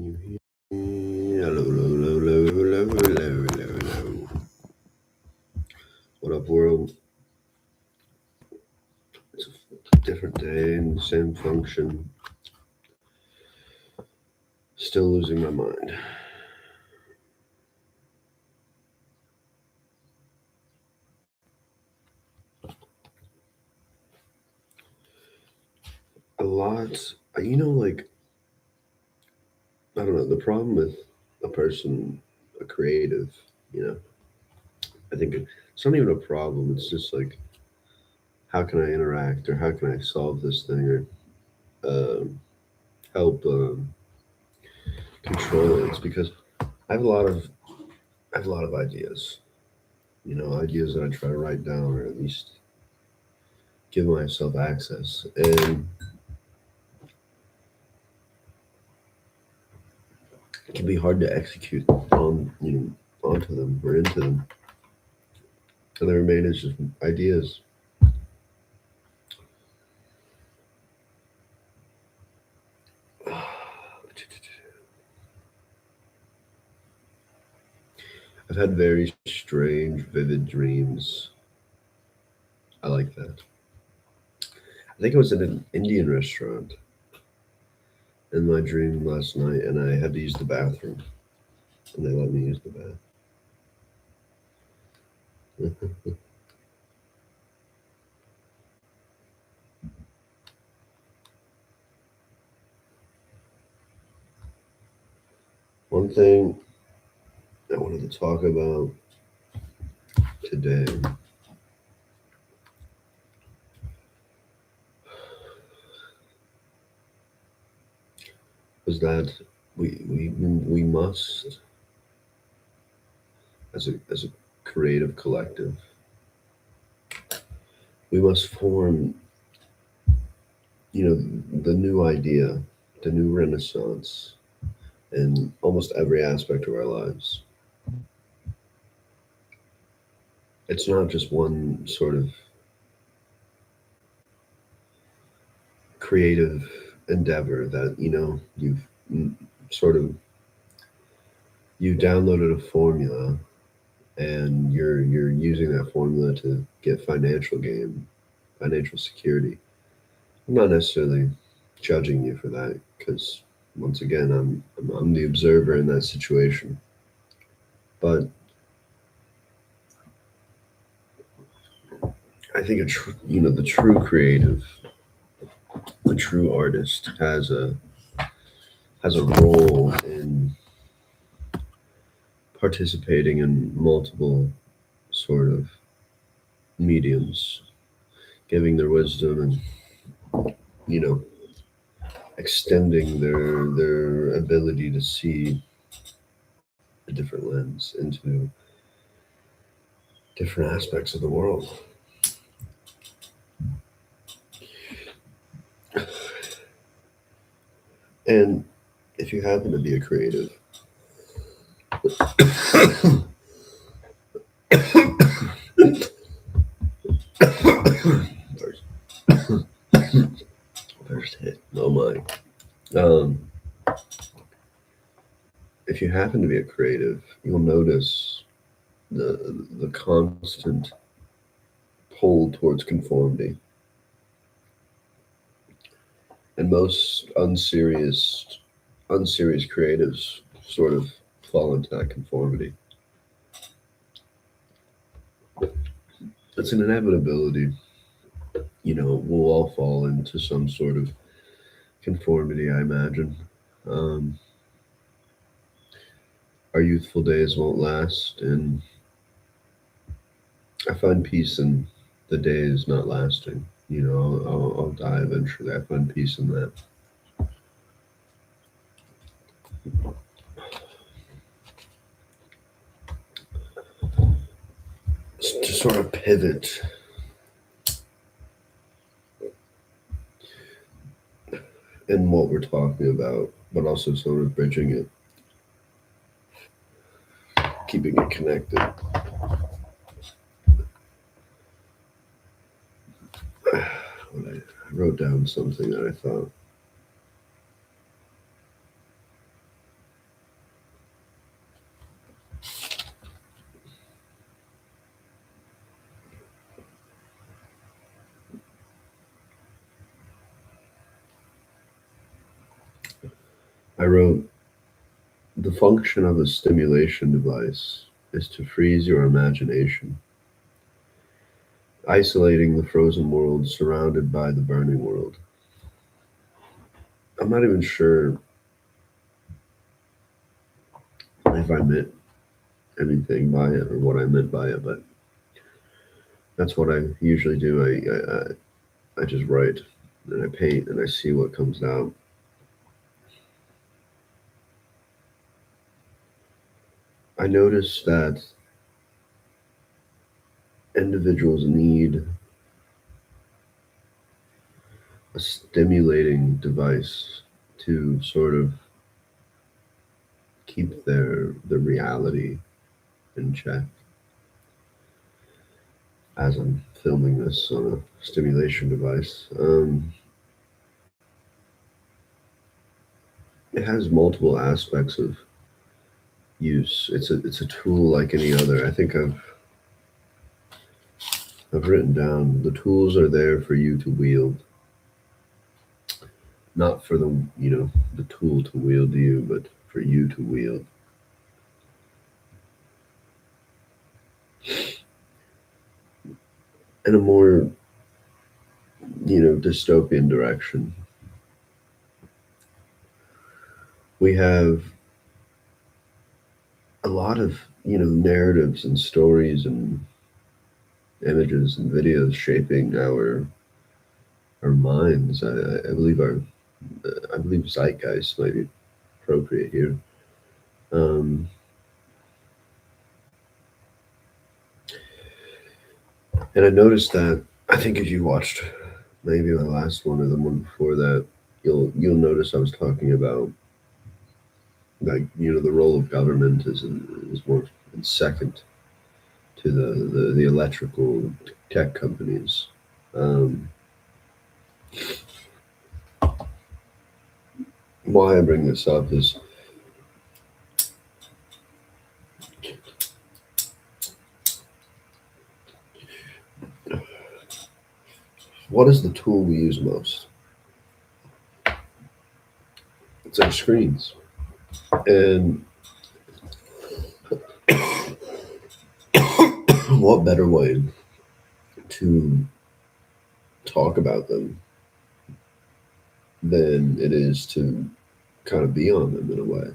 Can you hear me? Hello, hello, hello, hello, hello, hello, hello. What up, world? It's a different day and the same function. Still losing my mind. A lot, like, I don't know, the problem with a person, a creative, I think it's not even a problem. It's just like, how can I interact or how can I solve this thing or help control it? It's because I have a lot of ideas, ideas that I try to write down or at least give myself access. And it can be hard to execute onto them or into them. And they remain as just ideas. I've had very strange, vivid dreams. I like that. I think I was in an Indian restaurant in my dream last night, and I had to use the bathroom, and they let me use the bathroom. One thing I wanted to talk about today was that we must, as a creative collective, we must form, the new idea, the new renaissance in almost every aspect of our lives. It's not just one sort of creative endeavor that, you've sort of, you downloaded a formula and you're using that formula to get financial gain, financial security. I'm not necessarily judging you for that because once again, I'm the observer in that situation. But I think the true creative, the true artist has a role in participating in multiple sort of mediums, giving their wisdom and extending their ability to see a different lens into different aspects of the world. And if you happen to be a creative, first hit, oh my. If you happen to be a creative, you'll notice the constant pull towards conformity. And most unserious creatives sort of fall into that conformity. It's an inevitability. We'll all fall into some sort of conformity, I imagine. Um, our youthful days won't last, and I find peace in the days not lasting. I'll die eventually. I find peace in that. To sort of pivot in what we're talking about, but also sort of bridging it, keeping it connected. I wrote down something that I thought I wrote, the function of a stimulation device is to freeze your imagination, isolating the frozen world surrounded by the burning world. I'm not even sure if I meant anything by it or what I meant by it, but that's what I usually do. I just write and I paint and I see what comes out. I noticed that individuals need a stimulating device to sort of keep their reality in check. As I'm filming this on a stimulation device, it has multiple aspects of use. It's a tool like any other. I think I've written down the tools are there for you to wield, not for the tool to wield you, but for you to wield. In a more dystopian direction, we have a lot of narratives and stories and images and videos shaping our minds. I believe zeitgeist might be appropriate here. Um, and I noticed that, I think if you watched maybe my last one or the one before that, you'll notice I was talking about, like, the role of government is more in second to the electrical tech companies. Um, why I bring this up is what is the tool we use most? It's our screens. And what better way to talk about them than it is to kind of be on them in a way?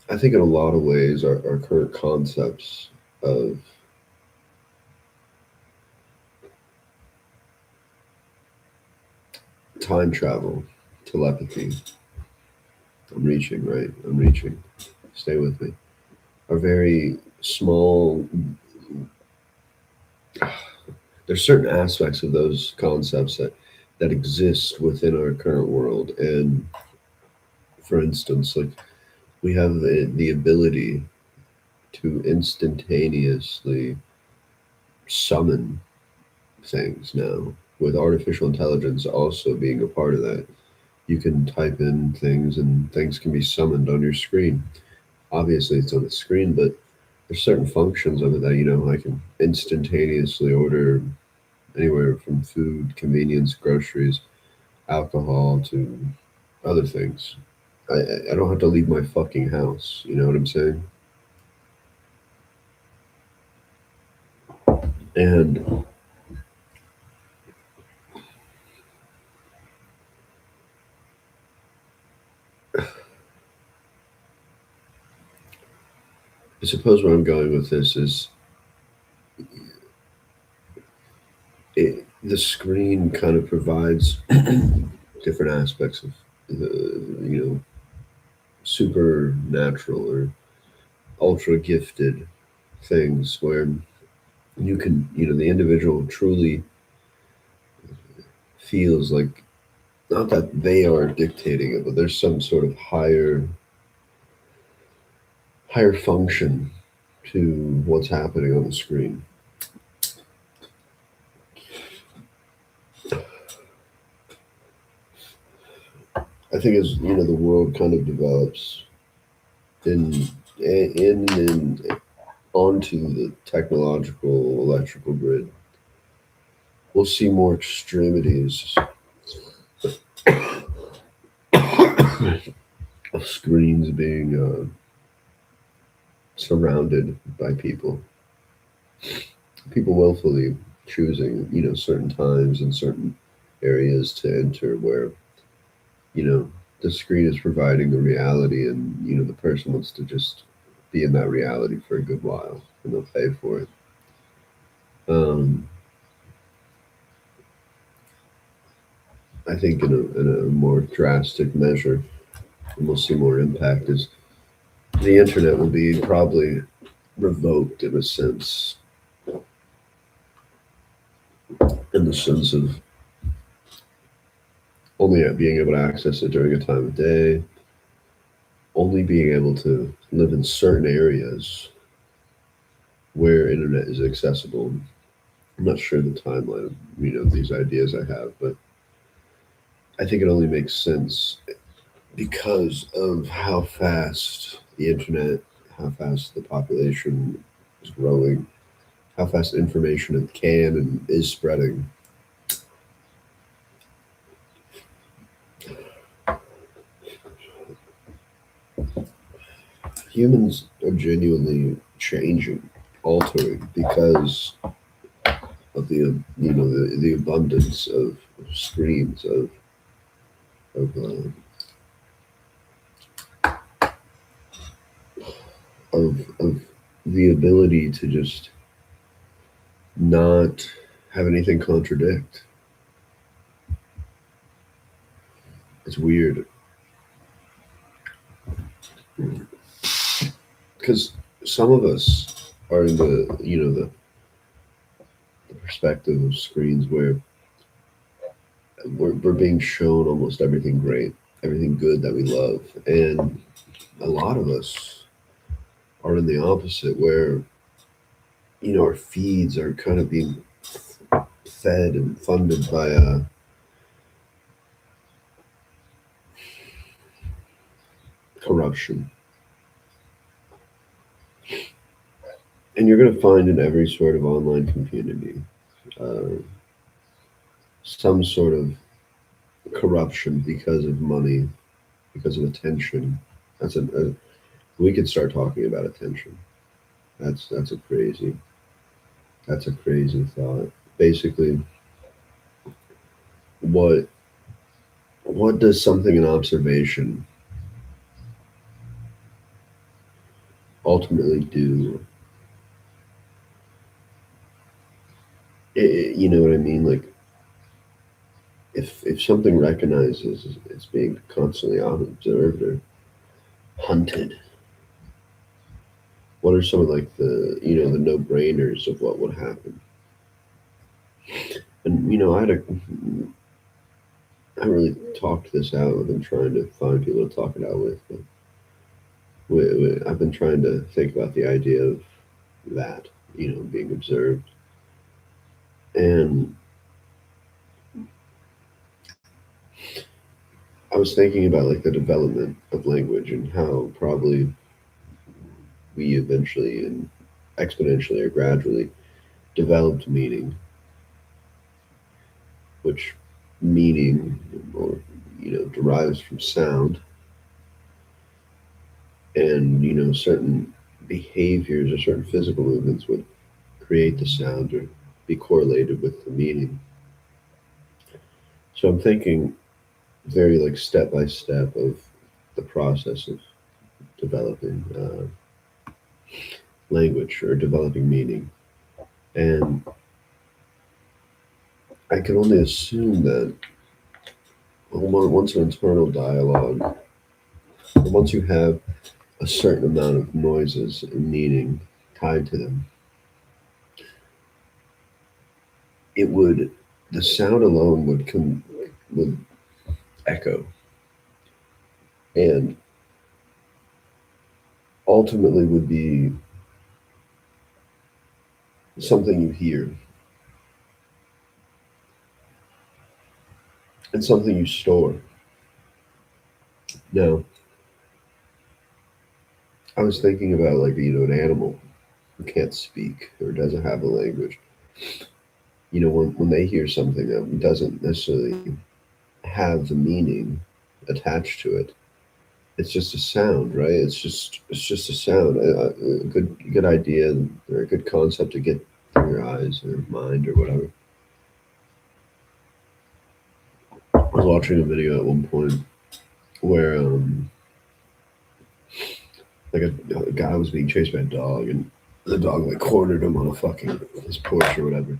I think in a lot of ways, our current concepts of time travel, telepathy, I'm reaching, right? I'm reaching. Stay with me. Are very small. There's certain aspects of those concepts that exist within our current world. And for instance, like, we have the ability to instantaneously summon things now, with artificial intelligence also being a part of that. You can type in things and things can be summoned on your screen. Obviously, it's on the screen, but there's certain functions of it that, I can instantaneously order anywhere from food, convenience, groceries, alcohol, to other things. I don't have to leave my fucking house. You know what I'm saying? And I suppose where I'm going with this is the screen kind of provides different aspects of the, supernatural or ultra gifted things where you can, the individual truly feels like, not that they are dictating it, but there's some sort of higher function to what's happening on the screen. I think as the world kind of develops in onto the technological electrical grid, we'll see more extremities of screens being surrounded by people willfully choosing, certain times and certain areas to enter where, you know, the screen is providing the reality and, the person wants to just be in that reality for a good while and they'll pay for it. I think in a more drastic measure, and we'll see more impact, is the internet will be probably revoked in a sense, in the sense of only being able to access it during a time of day, only being able to live in certain areas where internet is accessible. I'm not sure the timeline of these ideas I have, but I think it only makes sense because of how fast the internet, how fast the population is growing, how fast information can and is spreading. Humans are genuinely changing, altering because of the abundance of screens of of the ability to just not have anything contradict. It's weird because some of us are in the perspective of screens where we're being shown almost everything great, everything good that we love, and a lot of us are in the opposite where our feeds are kind of being fed and funded by corruption. And you're going to find in every sort of online community some sort of corruption because of money, because of attention. We could start talking about attention. That's a crazy thought. Basically, what does something in observation ultimately do? You know what I mean? Like, if something recognizes it's being constantly observed or hunted, what are some of like the no-brainers of what would happen? And I really talked this out. I've been trying to find people to talk it out with, but I've been trying to think about the idea of that, being observed. And I was thinking about like the development of language and how probably we eventually and exponentially or gradually developed meaning, which meaning or derives from sound, and certain behaviors or certain physical movements would create the sound or be correlated with the meaning. So I'm thinking very like step by step of the process of developing language or developing meaning. And I can only assume that once an internal dialogue, once you have a certain amount of noises and meaning tied to them, the sound alone would echo and ultimately would be something you hear and something you store. Now, I was thinking about like an animal who can't speak or doesn't have a language. When they hear something that doesn't necessarily have the meaning attached to it, it's just a sound, right? It's just a sound. A good idea or a good concept to get through your eyes or mind or whatever. I was watching a video at one point where like a guy was being chased by a dog, and the dog like cornered him on a fucking his porch or whatever,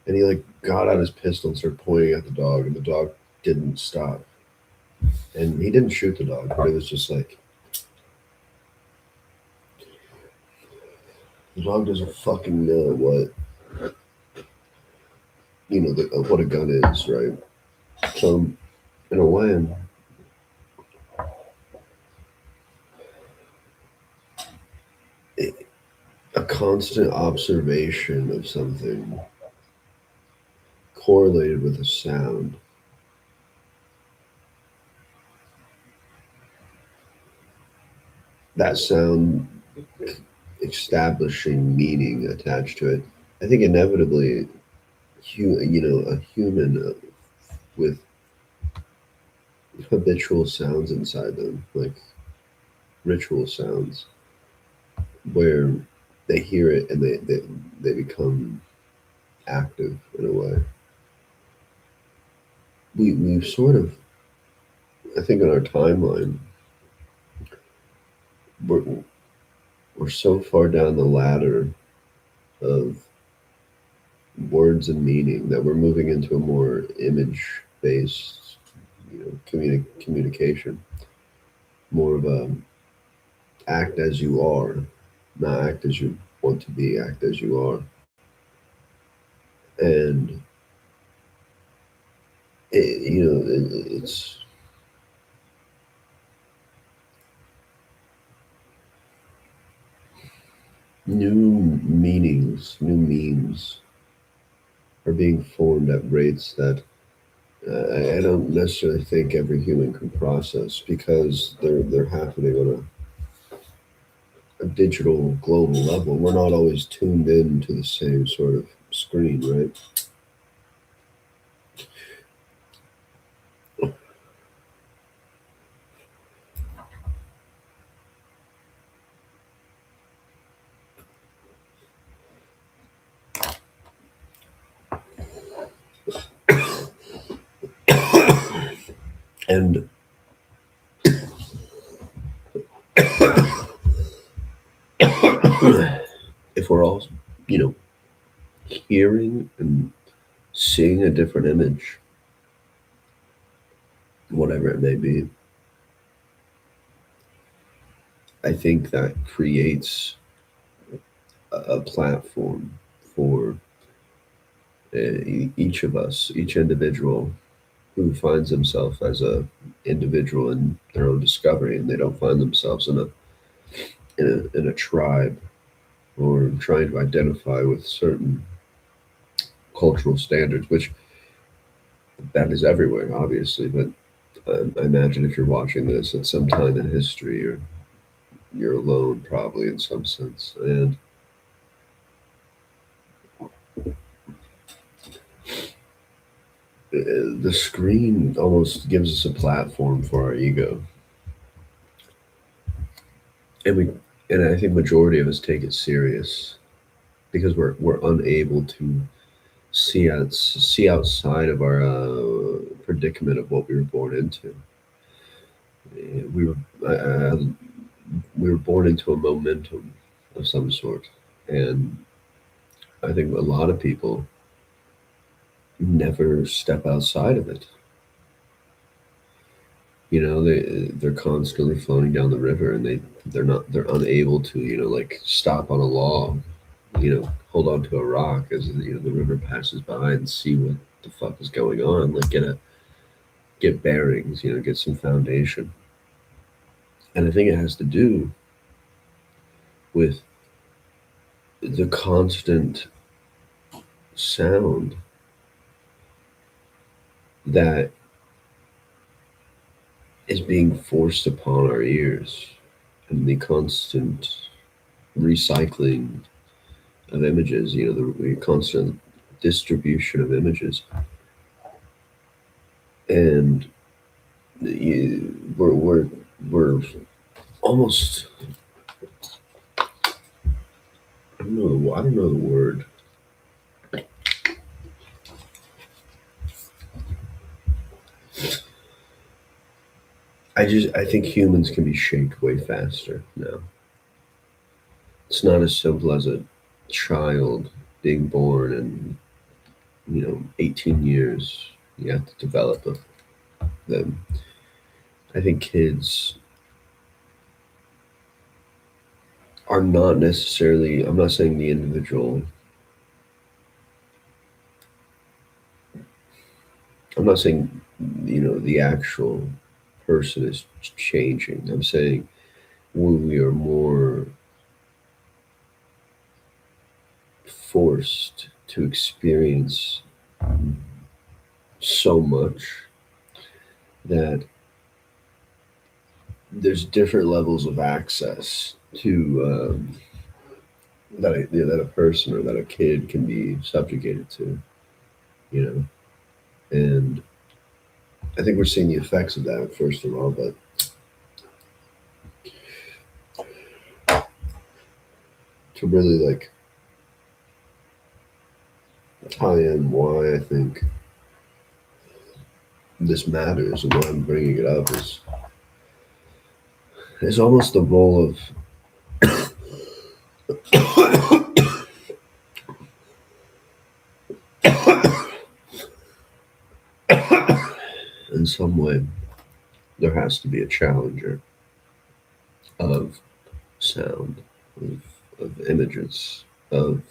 and he like got out his pistol and started pointing at the dog, and the dog didn't stop, and he didn't shoot the dog, but it was just like the dog doesn't fucking know what what a gun is, right? So in a way, a constant observation of something correlated with a sound, that sound establishing meaning attached to it, I think inevitably, a human with habitual sounds inside them, like ritual sounds, where they hear it and they become active in a way. We've sort of, I think, in our timeline, we're, we're so far down the ladder of words and meaning that we're moving into a more image based, communication, more of a act as you are, not act as you want to be, act as you are. And it's new meanings, new memes are being formed at rates that I don't necessarily think every human can process, because they're happening on a digital global level. We're not always tuned in to the same sort of screen, right? And if we're all, you know, hearing and seeing a different image, whatever it may be, I think that creates a platform for each of us, each individual who finds himself as a individual in their own discovery, and they don't find themselves in a tribe or trying to identify with certain cultural standards, which that is everywhere, obviously. But I imagine if you're watching this at some time in history, you're alone, probably in some sense, and the screen almost gives us a platform for our ego, and I think majority of us take it serious because we're unable to see outside of our predicament of what we were born into. We were we were born into a momentum of some sort, and I think a lot of people never step outside of it. They're constantly floating down the river, and they're unable to like stop on a log, hold on to a rock as the river passes by and see what the fuck is going on, like get bearings, get some foundation. And I think it has to do with the constant sound that is being forced upon our ears, and the constant recycling of images, the constant distribution of images. And we're we're almost, I don't know the word. I think humans can be shaped way faster now. It's not as simple as a child being born and 18 years you have to develop them. I think kids are not necessarily, I'm not saying the individual, I'm not saying, the actual person is changing. I'm saying we are more forced to experience so much that there's different levels of access to that a person or that a kid can be subjugated to, you know. And I think we're seeing the effects of that first of all, but to really like tie in why I think this matters and why I'm bringing it up is almost the role of in some way there has to be a challenger of sound, of images, of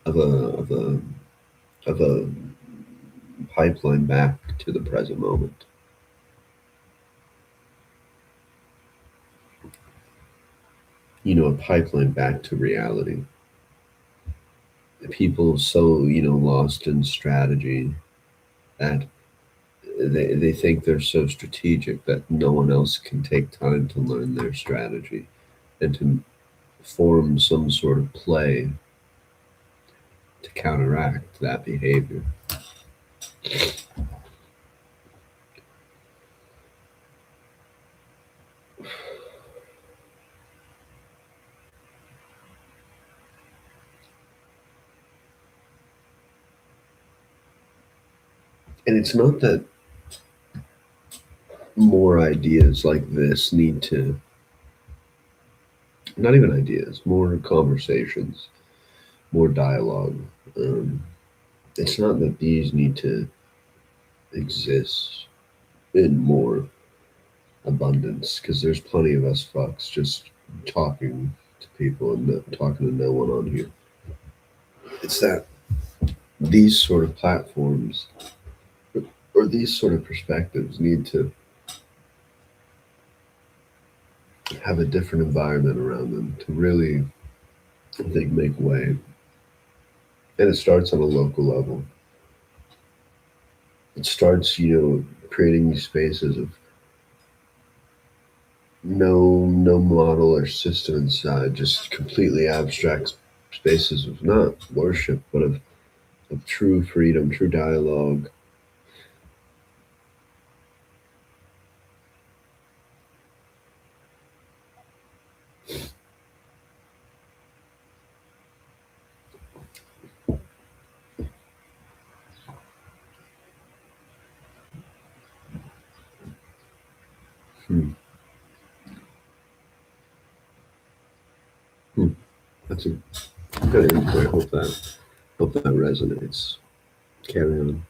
of a of a of a pipeline back to the present moment. A pipeline back to reality. People so lost in strategy that they think they're so strategic that no one else can take time to learn their strategy and to form some sort of play to counteract that behavior. And it's not that more ideas like this need to, not even ideas, more conversations, more dialogue. Um, it's not that these need to exist in more abundance because there's plenty of us fucks just talking to people and talking to no one on here. It's that these sort of platforms or these sort of perspectives need to have a different environment around them to really, I think, make way. And it starts on a local level. It starts, creating these spaces of no model or system inside, just completely abstract spaces of not worship, but of true freedom, true dialogue. Hmm. Hmm. That's a good input. Hope that resonates. Carry on.